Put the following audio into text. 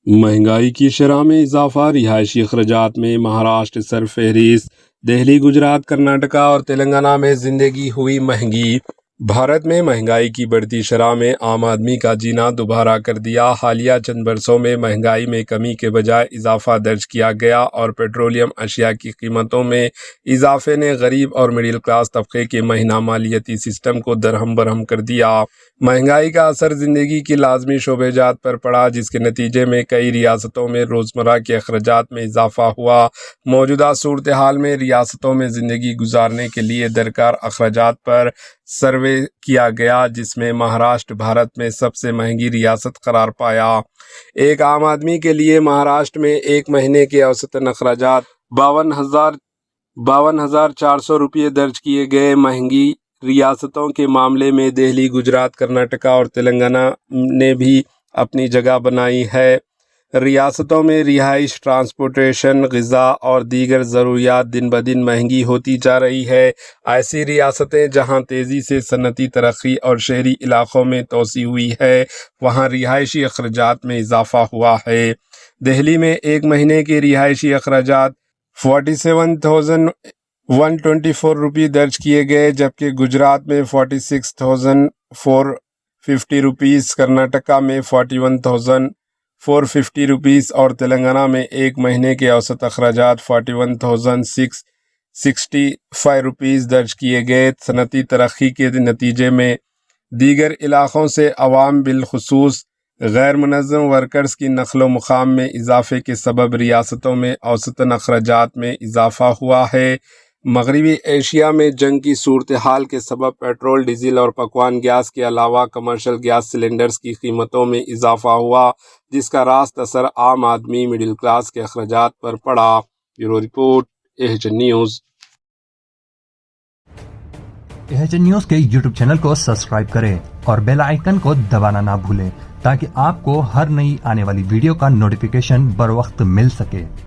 महंगाई की शरह में इजाफा, रिहायशी अखराजात में महाराष्ट्र सरफहरिस्त। दिल्ली, गुजरात, कर्नाटका और तेलंगाना में ज़िंदगी हुई महंगी। भारत में महंगाई की बढ़ती शरह में आम आदमी का जीना दोबारा कर दिया। हालिया चंद बरसों में महंगाई में कमी के बजाय इजाफा दर्ज किया गया और पेट्रोलियम अशिया की कीमतों में इजाफे ने गरीब और मिडिल क्लास तबके के महीना मालियती सिस्टम को दरहम बरहम कर दिया। महंगाई का असर ज़िंदगी की लाजमी शोबेजात पर पड़ा, जिसके नतीजे में कई रियासतों में रोज़मर्रा के अखराजात में इजाफा हुआ। मौजूदा सूरत हाल में रियासतों में ज़िंदगी गुजारने के लिए दरकार अखराजात पर सर्वे किया गया, जिसमें महाराष्ट्र भारत में सबसे महंगी रियासत करार पाया। एक आम आदमी के लिए महाराष्ट्र में एक महीने के औसतन अखराजात 52,400 रुपये दर्ज किए गए। महंगी रियासतों के मामले में दिल्ली, गुजरात, कर्नाटका और तेलंगाना ने भी अपनी जगह बनाई है। रियासतों में रिहाइश, ट्रांसपोर्टेशन, ग़िज़ा और दीगर ज़रूरियात दिन ब दिन महंगी होती जा रही है। ऐसी रियासतें जहां तेज़ी से सनती तरक्की और शहरी इलाक़ों में तोसी हुई है, वहां रिहायशी अखराजात में इजाफ़ा हुआ है। दिल्ली में एक महीने के रिहायशी अखराजात 47,124 रुपये दर्ज किए गए, जबकि गुजरात में 46,450 रुपीज़, कर्नाटका में 41,450 रुपीज़ और तेलंगाना में एक महीने के औसत अखराजात 41,665 रुपीज़ दर्ज किए गए। सनती तरक्की के नतीजे में दीगर इलाक़ों से अवाम बिलखुसूस गैर मुनज़्ज़म वर्कर्स की नक़्ल मुक़ाम में इजाफ़े के सबब रियासतों में औसतन अखराजात में इजाफ़ा हुआ है। मगरबी एशिया में जंग की सूरत हाल के सबब पेट्रोल, डीजल और पकवान गैस के अलावा कमर्शल गैस सिलेंडर्स की कीमतों में इजाफा हुआ, जिसका रास्त असर आम आदमी, मिडिल क्लास के अखराजात पर पड़ा। ब्यूरो रिपोर्ट, एहजन न्यूज़। एहजन न्यूज़ के यूट्यूब चैनल को सब्सक्राइब करें और बेल आइकन को दबाना ना भूलें, ताकि आपको हर नई आने वाली वीडियो का नोटिफिकेशन बर वक्त मिल सके।